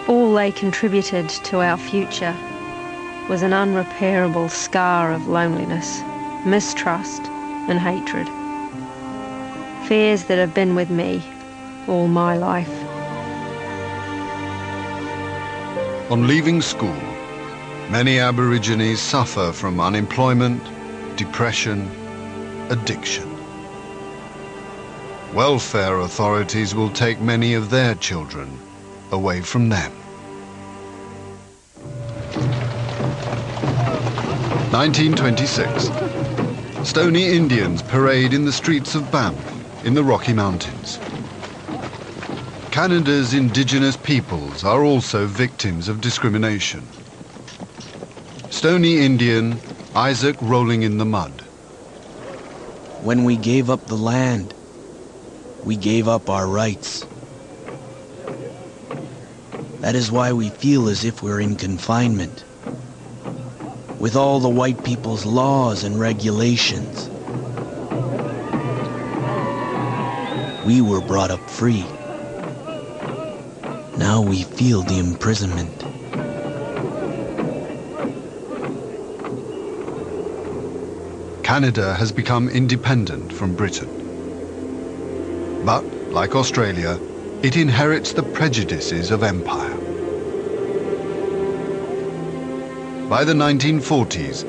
all they contributed to our future was an unrepairable scar of loneliness, mistrust and hatred. Fears that have been with me all my life. On leaving school, many Aborigines suffer from unemployment, depression, addiction. Welfare authorities will take many of their children away from them. 1926. Stony Indians parade in the streets of Banff in the Rocky Mountains. Canada's indigenous peoples are also victims of discrimination. Stony Indian Isaac rolling in the mud. When we gave up the land, we gave up our rights. That is why we feel as if we're in confinement, with all the white people's laws and regulations. We were brought up free. Now we feel the imprisonment. Canada has become independent from Britain. But, like Australia, it inherits the prejudices of empire. By the 1940s,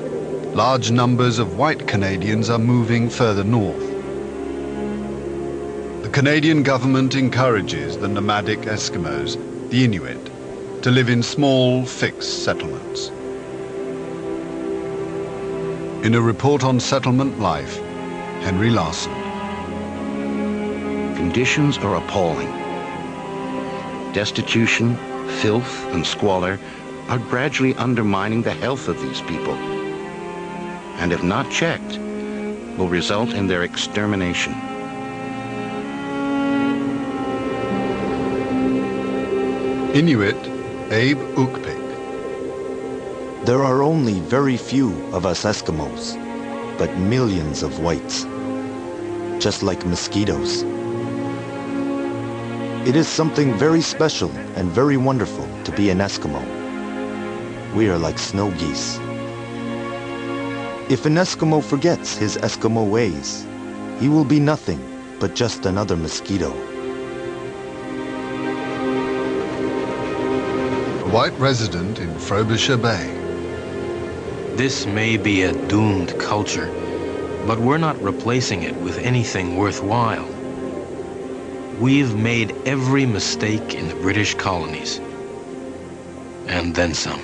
large numbers of white Canadians are moving further north. The Canadian government encourages the nomadic Eskimos, the Inuit, to live in small, fixed settlements. In a report on settlement life, Henry Larson. Conditions are appalling. Destitution, filth, and squalor are gradually undermining the health of these people, and if not checked, will result in their extermination. Inuit Abe Ukpik. There are only very few of us Eskimos, but millions of whites, just like mosquitoes. It is something very special and very wonderful to be an Eskimo. We are like snow geese. If an Eskimo forgets his Eskimo ways, he will be nothing but just another mosquito. A white resident in Frobisher Bay. This may be a doomed culture, but we're not replacing it with anything worthwhile. We've made every mistake in the British colonies, and then some.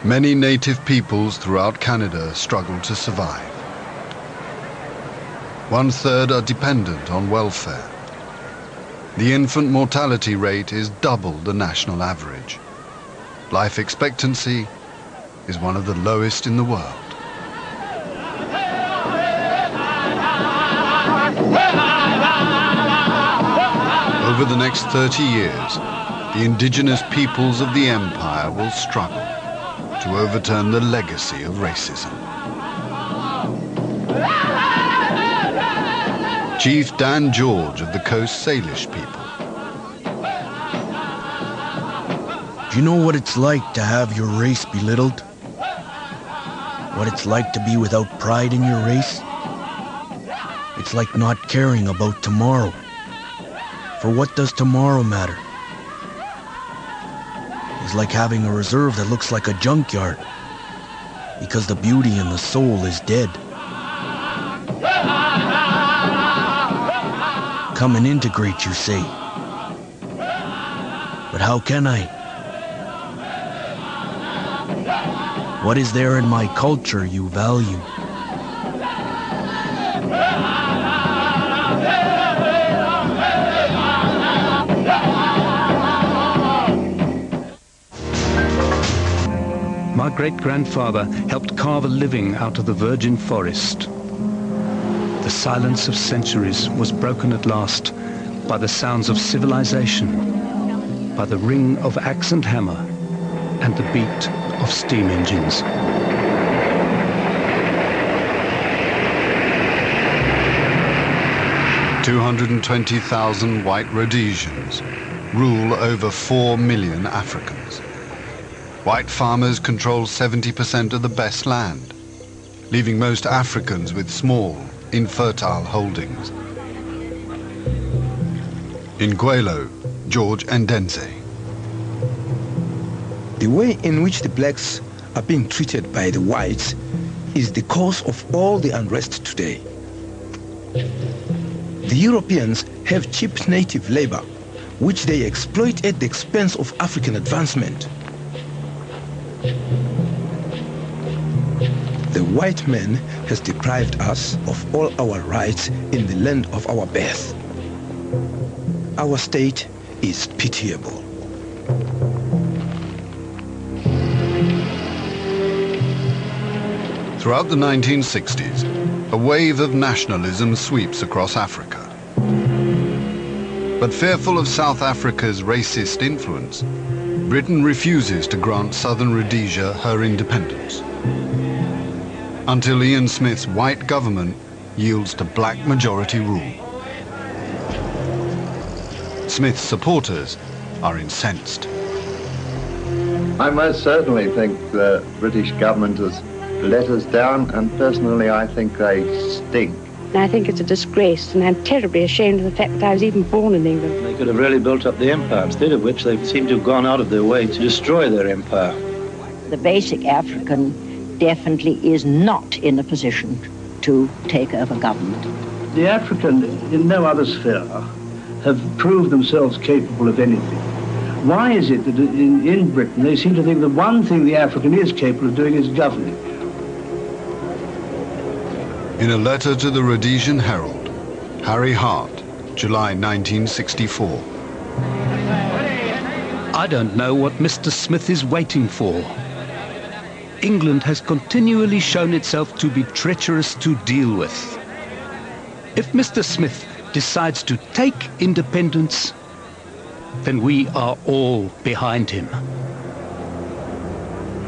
Many native peoples throughout Canada struggle to survive. 1/3 are dependent on welfare. The infant mortality rate is double the national average. Life expectancy is one of the lowest in the world. Over the next 30 years, the indigenous peoples of the empire will struggle to overturn the legacy of racism. Chief Dan George of the Coast Salish people. Do you know what it's like to have your race belittled? What it's like to be without pride in your race? It's like not caring about tomorrow. For what does tomorrow matter? It's like having a reserve that looks like a junkyard, because the beauty in the soul is dead. Come and integrate, you say. But how can I? What is there in my culture you value? My great-grandfather helped carve a living out of the virgin forest. The silence of centuries was broken at last by the sounds of civilization, by the ring of axe and hammer, and the beat of steam engines. 220,000 white Rhodesians rule over 4 million Africans. White farmers control 70% of the best land, leaving most Africans with small, infertile holdings. In Gwelo, George Ndenze. The way in which the blacks are being treated by the whites is the cause of all the unrest today. The Europeans have cheap native labor, which they exploit at the expense of African advancement. The white man has deprived us of all our rights in the land of our birth. Our state is pitiable. Throughout the 1960s, a wave of nationalism sweeps across Africa. But fearful of South Africa's racist influence, Britain refuses to grant southern Rhodesia her independence, until Ian Smith's white government yields to black majority rule. Smith's supporters are incensed. I most certainly think the British government has let us down, and personally I think they stink. I think it's a disgrace, and I'm terribly ashamed of the fact that I was even born in England. They could have really built up the empire, instead of which they seem to have gone out of their way to destroy their empire. The basic African definitely is not in a position to take over government. The African, in no other sphere, have proved themselves capable of anything. Why is it that in Britain they seem to think the one thing the African is capable of doing is governing? In a letter to the Rhodesian Herald, Harry Hart, July 1964. I don't know what Mr. Smith is waiting for. England has continually shown itself to be treacherous to deal with. If Mr. Smith decides to take independence, then we are all behind him.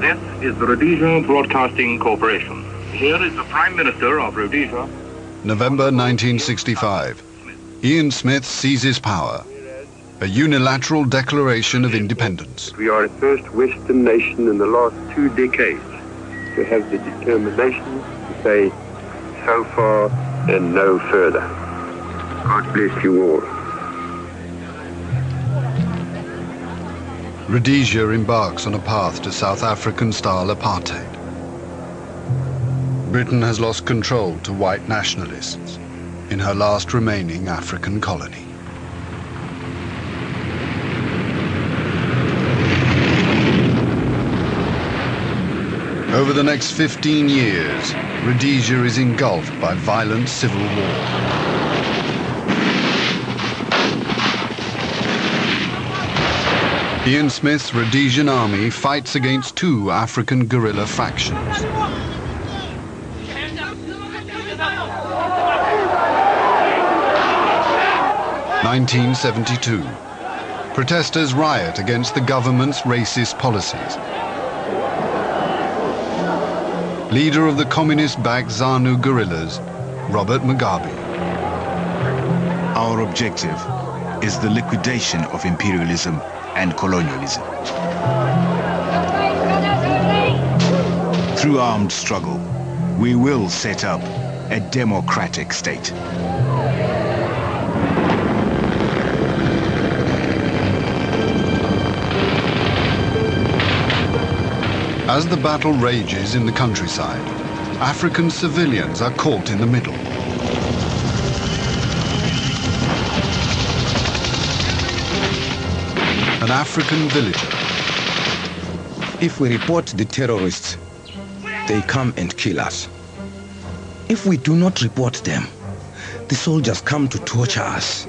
This is the Rhodesia Broadcasting Corporation. Here is the Prime Minister of Rhodesia. November 1965. Ian Smith seizes power. A unilateral declaration of independence. We are the first Western nation in the last 2 decades to have the determination to say so far and no further. God bless you all. Rhodesia embarks on a path to South African-style apartheid. Britain has lost control to white nationalists in her last remaining African colony. Over the next 15 years, Rhodesia is engulfed by violent civil war. Ian Smith's Rhodesian army fights against 2 African guerrilla factions. 1972. Protesters riot against the government's racist policies. Leader of the communist-backed ZANU guerrillas, Robert Mugabe. Our objective is the liquidation of imperialism and colonialism. Through armed struggle, we will set up a democratic state. As the battle rages in the countryside, African civilians are caught in the middle. An African villager. If we report the terrorists, they come and kill us. If we do not report them, the soldiers come to torture us.